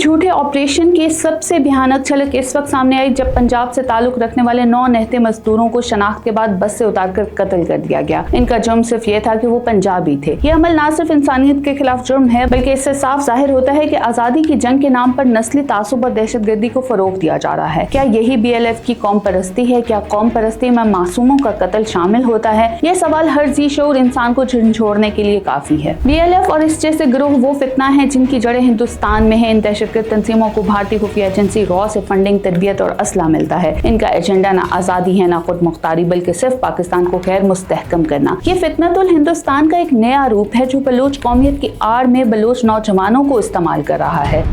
झूठे ऑपरेशन की सबसे भयानक झलक इस वक्त सामने आई जब पंजाब से ताल्लुक रखने वाले 9 निहत्थे मजदूरों को शनाख्त के बाद बस से उतारकर कत्ल कर दिया गया। इनका जुर्म सिर्फ ये था कि वो पंजाबी थे। ये अमल न सिर्फ इंसानियत के खिलाफ जुर्म है बल्कि इससे साफ जाहिर होता है कि आजादी की जंग के नाम पर नस्ली तासुब और दहशतगर्दी को फरोग दिया जा रहा है। क्या यही BLF की कौम परस्ती है? क्या कौम परस्ती में मासूमों का कत्ल शामिल होता है? ये सवाल हर जी शऊर इंसान को झंझोड़ने के लिए काफी है। BLF और इस जैसे गिरोह वो फितना है जिनकी जड़ें हिंदुस्तान में है। इन दहशतगर्द तंजीमों को भारतीय खुफिया एजेंसी रॉ से फंडिंग, तरबियत और असला मिलता है। इनका एजेंडा ना आजादी है ना खुद मुख्तारी बल्कि सिर्फ पाकिस्तान को खैर मुस्तहकम करना। ये फितनतुल हिंदुस्तान का एक नया रूप है जो बलूच कौमियत की आड़ में बलूच नौजवानों को इस्तेमाल कर रहा है।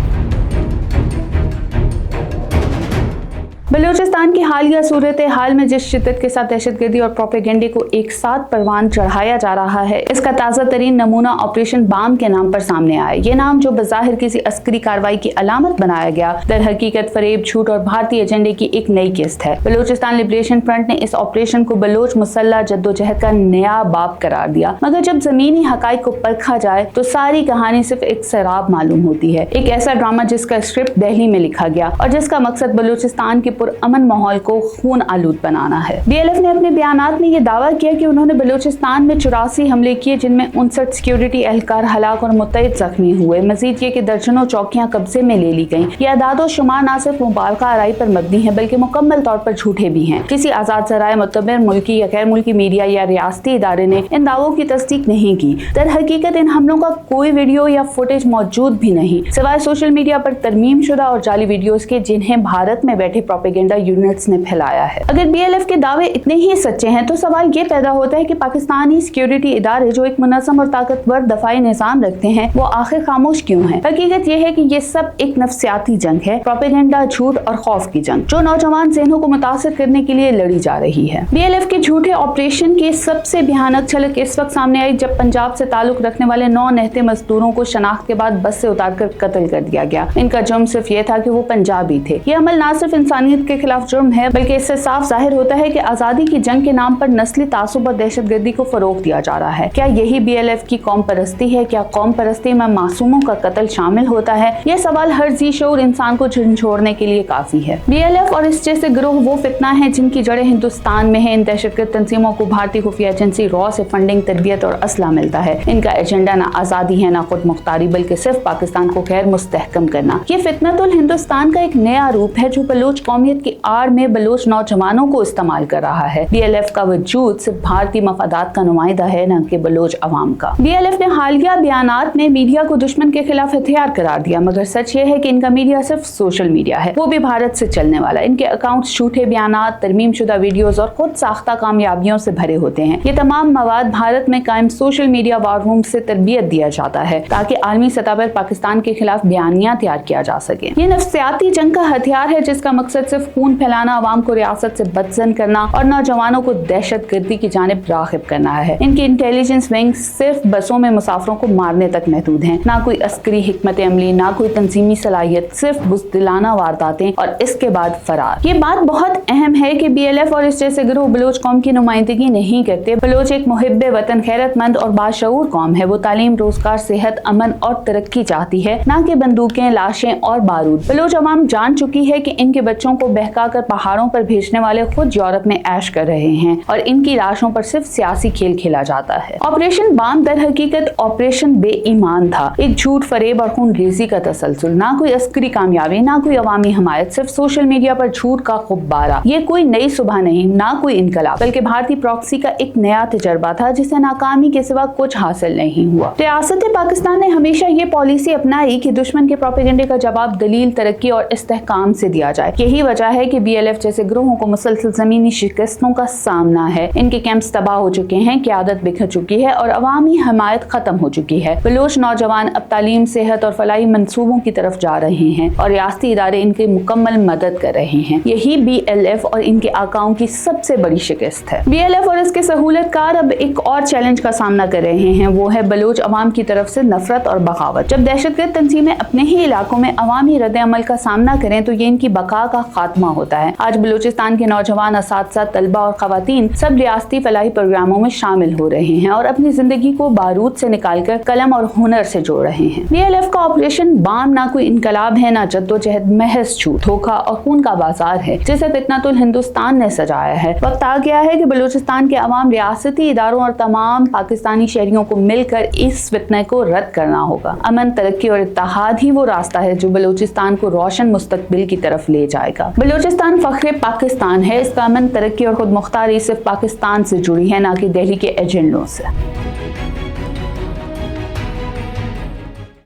बलूचिस्तान की हालिया सूरत हाल में जिस शिद्दत के साथ दहशतगर्दी और प्रोपेगेंडे को एक साथ परवान चढ़ाया जा रहा है, इसका ताज़ा तरीन नमूना ऑपरेशन बाम के नाम पर सामने आया। ये नाम जो बज़ाहिर किसी अस्करी कार्रवाई की अलामत बनाया गया, दर हकीकत फरेब, झूठ और भारतीय एजेंडे की एक नई किस्त है। बलूचिस्तान लिबरेशन फ्रंट ने इस ऑपरेशन को बलोच मुसल्ला जद्दोजहद का नया बाब करार दिया, मगर जब जमीनी हकाइक को परखा जाए तो सारी कहानी सिर्फ एक सराब मालूम होती है। एक ऐसा ड्रामा जिसका स्क्रिप्ट दिल्ली में लिखा गया और जिसका मकसद बलूचिस्तान के अमन माहौल को खून आलूद बनाना है। BLF ने अपने बयानात में यह दावा किया कि उन्होंने बलूचिस्तान में 84 हमले किए जिनमें 59 सिक्योरिटी एहलकार हलाक और मुतअद्दिद जख्मी हुए। मजीद ये कि दर्जनों चौकियां कब्जे में ले ली गईं। ये अदादो शुमार न सिर्फ मुबालका आराई पर मबनी है बल्कि मुकम्मल तौर पर झूठे भी हैं। किसी आजाद ज़राए, मुतबर मुल्की या गैर मुल्की मीडिया या रियासती इदारे ने इन दावों की तस्दीक नहीं की। दर हकीकत इन हमलों का कोई वीडियो या फुटेज मौजूद भी नहीं सिवाय सोशल मीडिया पर तरमीम शुदा और जाली वीडियोस के जिन्हें भारत में बैठे प्रोपेगेंडा यूनिट्स ने फैलाया है। अगर BLF के दावे इतने ही सच्चे हैं तो सवाल ये पैदा होता है कि पाकिस्तानी सिक्योरिटी इदारे जो एक मुनज़्ज़म और ताकतवर दफाई निज़ाम रखते हैं वो आखिर खामोश क्यों हैं? हकीकत ये है कि ये सब एक नफ्सियाती जंग है, प्रोपेगेंडा, झूठ और खौफ की जंग जो नौजवान ज़हनों को मुतासिर करने के लिए लड़ी जा रही है। BLF के झूठे ऑपरेशन की सबसे भयानक झलक इस वक्त सामने आई जब पंजाब से ताल्लुक रखने वाले 9 निहत्थे मजदूरों को शनाख्त के बाद बस से उतारकर कत्ल कर दिया गया। इनका जुर्म सिर्फ ये था कि वो पंजाबी थे। ये अमल न सिर्फ इंसानियत के खिलाफ जुर्म है बल्कि इससे साफ जाहिर होता है कि आजादी की जंग के नाम पर नस्ली तासुब और दहशतगर्दी को फरोग दिया जा रहा है। क्या यही BLF की कौम परस्ती है? क्या कौम परस्ती में मासूमों का कत्ल शामिल होता है? ये सवाल हर जी शऊर इंसान को झंझोड़ने के लिए काफी है। BLF और इस जैसे गिरोह वो फितना है जिनकी जड़ें हिंदुस्तान में है। इन दहशतगर्द तंजीमों को भारतीय खुफिया एजेंसी रॉ से फंडिंग, तरबियत और असला मिलता है। इनका एजेंडा ना आजादी है ना खुद मुख्तारी बल्कि सिर्फ पाकिस्तान को खैर मुस्तहकम करना। ये फितनतुल हिंदुस्तान का एक नया रूप है जो बलूच कौमियत की आड़ में बलूच नौजवानों को इस्तेमाल कर रहा है। BLF का वजूद सिर्फ भारतीय मफादात का नुमाइंदा है न कि बलूच अवाम का। BLF ने हालिया बयानात में मीडिया को दुश्मन के खिलाफ हथियार करार दिया, मगर सच ये है कि इनका मीडिया सिर्फ सोशल मीडिया है, वो भी भारत से चलने वाला। इनके अकाउंट्स झूठे बयानात, तरमीम शुदा वीडियोस और खुद साख्ता कामयाबियों से भरे होते हैं। ये तमाम मवाद भारत में कायम सोशल मीडिया वार रूम से तरबियत दिया जाता है ताकि आलमी सतह पर पाकिस्तान के खिलाफ बयानिया तैयार किया जा सके। ये नफ्सियाती जंग का हथियार है जिसका मकसद सिर्फ खून फैलाना, अवाम को रियासत से बदजन करना और नौजवानों को दहशतगर्दी की जानिब राग़िब करना है। इनकी इंटेलिजेंस विंग सिर्फ बसों में मुसाफिरों को मारने तक महदूद हैं। ना कोई अस्करी हिकमत अमली, ना कोई तंजीमी सलाहियत, सिर्फ बुज़दिलाना वारदातें और इसके बाद फरार। ये बात बहुत अहम है कि BLF और इस जैसे गिरोह बलूच कौम की नुमाइंदगी नहीं करते। बलूच एक मुहिब्बे वतन, गैरतमंद और बाशऊर कौम है। वो तालीम, रोजगार, सेहत, अमन और तरक्की चाहती है, ना कि बंदूकें, लाशें और बारूद। बलूच अवाम जान चुकी है कि इनके बच्चों को बहका कर पहाड़ों पर भेजने वाले खुद यूरोप में ऐश कर रहे हैं और इनकी लाशों पर सिर्फ सियासी खेल खेला जाता है। ऑपरेशन बाम दर हकीकत ऑपरेशन बेईमान था, एक झूठ, फरेब और खून रेजी का तसलसल। ना कोई अस्करी कामयाबी, ना कोई अवामी हमायत, सिर्फ सोशल मीडिया पर झूठ का गुब्बारा। ये कोई नई सुबह नहीं, ना कोई इनकलाब, बल्कि भारतीय प्रॉक्सी का एक नया तजर्बा था जिसे नाकामी के सिवा कुछ हासिल नहीं हुआ। रियासत पाकिस्तान ने हमेशा ये पॉलिसी अपनाई कि दुश्मन के प्रोपेगेंडे का जवाब दलील, तरक्की और इस्तेहकाम से दिया जाए। यही वजह है कि BLF जैसे ग्रोहों को मुसलसल जमीनी शिकस्तों का सामना है। इनके कैंप्स तबाह हो चुके हैं, क़यादत बिखर चुकी है और अवामी हमायत खत्म हो चुकी है। बलूच नौजवान अब तालीम, सेहत और फलाही मंसूबों की तरफ जा रहे हैं और रियासती इदारे इनकी मुकम्मल मदद कर रहे हैं। यही BLF और इनके आकाओं की सबसे बड़ी शिकस्त है। BLF और इसके सहूलतकार अब एक और चैलेंज का सामना कर रहे हैं, वो है बलूच अवाम की तरफ से नफरत और बगावत। जब दहशतगर्द तंजीमें अपने ही इलाकों में अवामी रद्द अमल का सामना करें तो ये इनकी बका का खात्मा होता है। आज बलूचिस्तान के नौजवान, असातिज़ा, तलबा और ख़वातीन सब रियासती फलाही प्रोग्रामों में शामिल हो रहे हैं और अपनी जिंदगी को बारूद से निकालकर कलम और हुनर से जोड़ रहे हैं। BLF का ऑपरेशन बाम ना कोई इनकलाब है, ना जद्दोजहद, महज झूठ, धोखा और खून का बाजार है जिसे फितनतुल हिंदुस्तान ने सजाया है। वक्त आ गया है कि बलूचिस्तान के अवाम, रियासती इदारों और तमाम पाकिस्तानी शहरियों को मिलकर इस फितने को रद्द करना होगा। अमन, तरक्की और इत्तेहाद ही वो रास्ता है जो बलूचिस्तान को रोशन मुस्तकबिल की तरफ ले जाएगा। बलूचिस्तान फख्र पाकिस्तान है। इसका अमन, तरक्की और खुद मुख्तारी सिर्फ पाकिस्तान से जुड़ी है, ना कि दिल्ली के एजेंडों से।